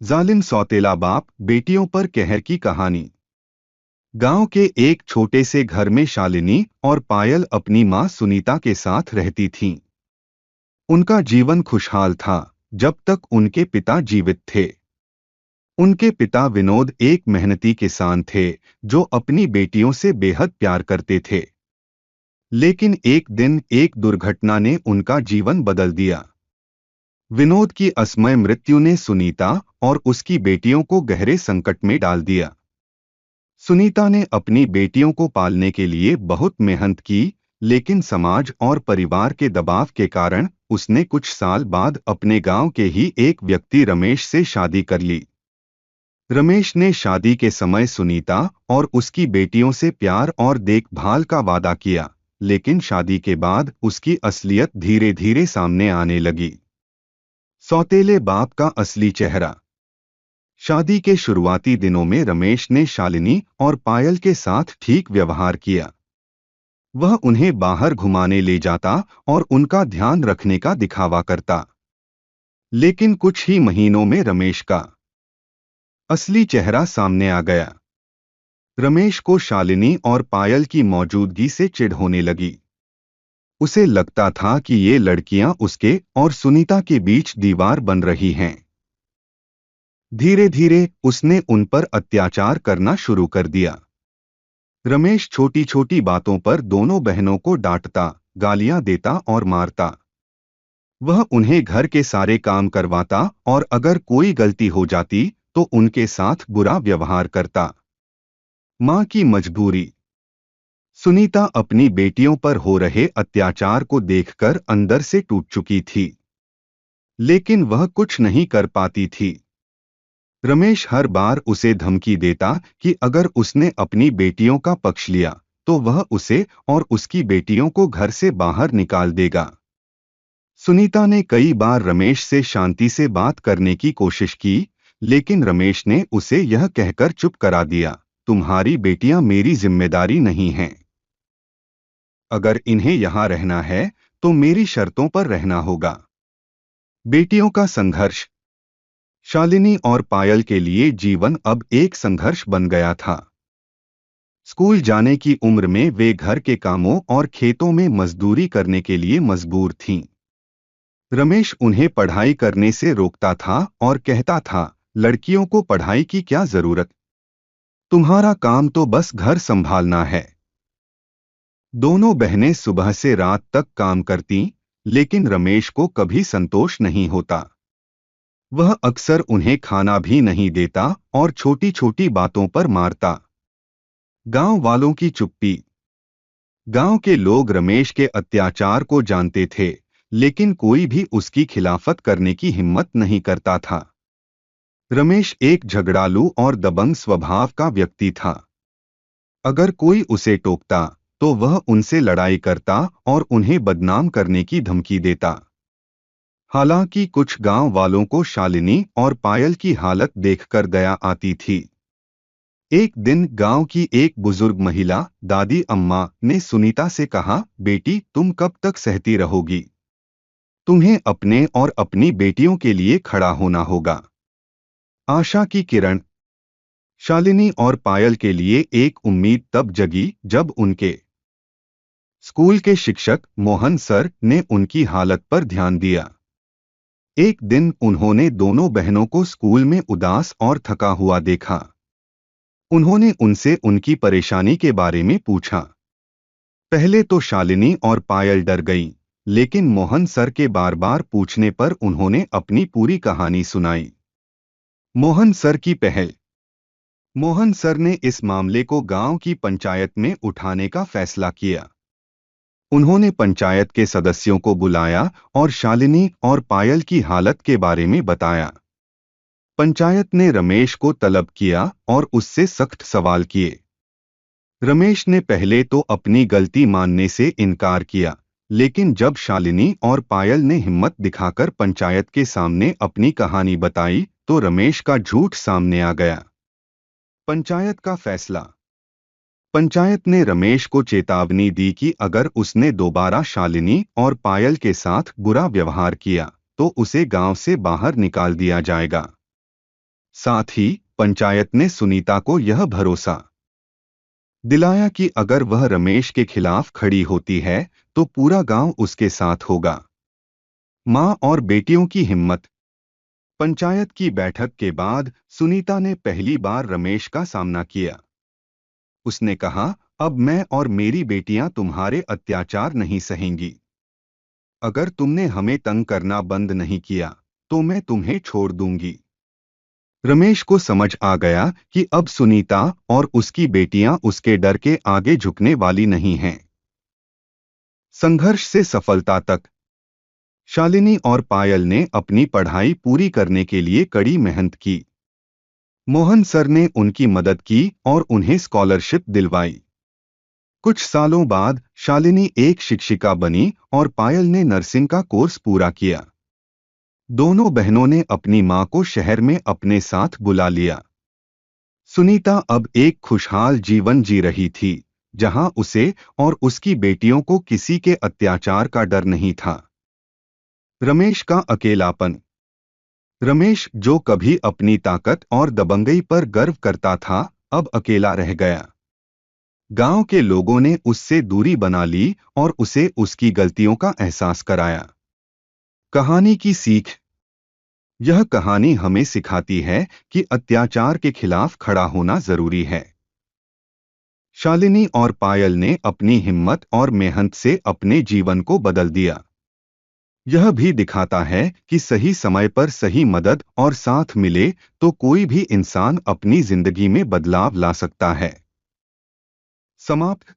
जालिम सौतेला बाप बेटियों पर कहर की कहानी। गांव के एक छोटे से घर में शालिनी और पायल अपनी मां सुनीता के साथ रहती थीं। उनका जीवन खुशहाल था जब तक उनके पिता जीवित थे। उनके पिता विनोद एक मेहनती किसान थे जो अपनी बेटियों से बेहद प्यार करते थे। लेकिन एक दिन एक दुर्घटना ने उनका जीवन बदल दिया। विनोद की असमय मृत्यु ने सुनीता और उसकी बेटियों को गहरे संकट में डाल दिया। सुनीता ने अपनी बेटियों को पालने के लिए बहुत मेहनत की, लेकिन समाज और परिवार के दबाव के कारण उसने कुछ साल बाद अपने गांव के ही एक व्यक्ति रमेश से शादी कर ली। रमेश ने शादी के समय सुनीता और उसकी बेटियों से प्यार और देखभाल का वादा किया, लेकिन शादी के बाद उसकी असलियत धीरे धीरे सामने आने लगी। सौतेले बाप का असली चेहरा। शादी के शुरुआती दिनों में रमेश ने शालिनी और पायल के साथ ठीक व्यवहार किया। वह उन्हें बाहर घुमाने ले जाता और उनका ध्यान रखने का दिखावा करता। लेकिन कुछ ही महीनों में रमेश का असली चेहरा सामने आ गया। रमेश को शालिनी और पायल की मौजूदगी से चिढ़ होने लगी। उसे लगता था कि ये लड़कियां उसके और सुनीता के बीच दीवार बन रही हैं। धीरे धीरे उसने उन पर अत्याचार करना शुरू कर दिया। रमेश छोटी छोटी बातों पर दोनों बहनों को डांटता, गालियां देता और मारता। वह उन्हें घर के सारे काम करवाता और अगर कोई गलती हो जाती तो उनके साथ बुरा व्यवहार करता। मां की मजबूरी। सुनीता अपनी बेटियों पर हो रहे अत्याचार को देखकर अंदर से टूट चुकी थी, लेकिन वह कुछ नहीं कर पाती थी। रमेश हर बार उसे धमकी देता कि अगर उसने अपनी बेटियों का पक्ष लिया तो वह उसे और उसकी बेटियों को घर से बाहर निकाल देगा। सुनीता ने कई बार रमेश से शांति से बात करने की कोशिश की, लेकिन रमेश ने उसे यह कहकर चुप करा दिया, तुम्हारी बेटियां मेरी जिम्मेदारी नहीं हैं। अगर इन्हें यहां रहना है तो मेरी शर्तों पर रहना होगा। बेटियों का संघर्ष। शालिनी और पायल के लिए जीवन अब एक संघर्ष बन गया था। स्कूल जाने की उम्र में वे घर के कामों और खेतों में मजदूरी करने के लिए मजबूर थीं। रमेश उन्हें पढ़ाई करने से रोकता था और कहता था, लड़कियों को पढ़ाई की क्या जरूरत, तुम्हारा काम तो बस घर संभालना है। दोनों बहनें सुबह से रात तक काम करतीं, लेकिन रमेश को कभी संतोष नहीं होता। वह अक्सर उन्हें खाना भी नहीं देता और छोटी छोटी बातों पर मारता। गांव वालों की चुप्पी। गांव के लोग रमेश के अत्याचार को जानते थे, लेकिन कोई भी उसकी खिलाफत करने की हिम्मत नहीं करता था। रमेश एक झगड़ालू और दबंग स्वभाव का व्यक्ति था। अगर कोई उसे टोकता तो वह उनसे लड़ाई करता और उन्हें बदनाम करने की धमकी देता। हालांकि कुछ गांव वालों को शालिनी और पायल की हालत देखकर दया आती थी। एक दिन गांव की एक बुजुर्ग महिला दादी अम्मा ने सुनीता से कहा, बेटी तुम कब तक सहती रहोगी, तुम्हें अपने और अपनी बेटियों के लिए खड़ा होना होगा। आशा की किरण। शालिनी और पायल के लिए एक उम्मीद तब जगी जब उनके स्कूल के शिक्षक मोहन सर ने उनकी हालत पर ध्यान दिया। एक दिन उन्होंने दोनों बहनों को स्कूल में उदास और थका हुआ देखा। उन्होंने उनसे उनकी परेशानी के बारे में पूछा। पहले तो शालिनी और पायल डर गईं, लेकिन मोहन सर के बार बार पूछने पर उन्होंने अपनी पूरी कहानी सुनाई। मोहन सर की पहल। मोहन सर ने इस मामले को गांव की पंचायत में उठाने का फैसला किया। उन्होंने पंचायत के सदस्यों को बुलाया और शालिनी और पायल की हालत के बारे में बताया। पंचायत ने रमेश को तलब किया और उससे सख्त सवाल किए। रमेश ने पहले तो अपनी गलती मानने से इनकार किया, लेकिन जब शालिनी और पायल ने हिम्मत दिखाकर पंचायत के सामने अपनी कहानी बताई तो रमेश का झूठ सामने आ गया। पंचायत का फैसला। पंचायत ने रमेश को चेतावनी दी कि अगर उसने दोबारा शालिनी और पायल के साथ बुरा व्यवहार किया तो उसे गांव से बाहर निकाल दिया जाएगा। साथ ही पंचायत ने सुनीता को यह भरोसा दिलाया कि अगर वह रमेश के खिलाफ खड़ी होती है तो पूरा गांव उसके साथ होगा। मां और बेटियों की हिम्मत। पंचायत की बैठक के बाद सुनीता ने पहली बार रमेश का सामना किया। उसने कहा, अब मैं और मेरी बेटियां तुम्हारे अत्याचार नहीं सहेंगी। अगर तुमने हमें तंग करना बंद नहीं किया तो मैं तुम्हें छोड़ दूंगी। रमेश को समझ आ गया कि अब सुनीता और उसकी बेटियां उसके डर के आगे झुकने वाली नहीं हैं। संघर्ष से सफलता तक। शालिनी और पायल ने अपनी पढ़ाई पूरी करने के लिए कड़ी मेहनत की। मोहन सर ने उनकी मदद की और उन्हें स्कॉलरशिप दिलवाई। कुछ सालों बाद शालिनी एक शिक्षिका बनी और पायल ने नर्सिंग का कोर्स पूरा किया। दोनों बहनों ने अपनी मां को शहर में अपने साथ बुला लिया। सुनीता अब एक खुशहाल जीवन जी रही थी, जहां उसे और उसकी बेटियों को किसी के अत्याचार का डर नहीं था। रमेश का अकेलापन। रमेश, जो कभी अपनी ताकत और दबंगई पर गर्व करता था, अब अकेला रह गया। गांव के लोगों ने उससे दूरी बना ली और उसे उसकी गलतियों का एहसास कराया। कहानी की सीख। यह कहानी हमें सिखाती है कि अत्याचार के खिलाफ खड़ा होना जरूरी है। शालिनी और पायल ने अपनी हिम्मत और मेहनत से अपने जीवन को बदल दिया। यह भी दिखाता है कि सही समय पर सही मदद और साथ मिले तो कोई भी इंसान अपनी जिंदगी में बदलाव ला सकता है। समाप्त।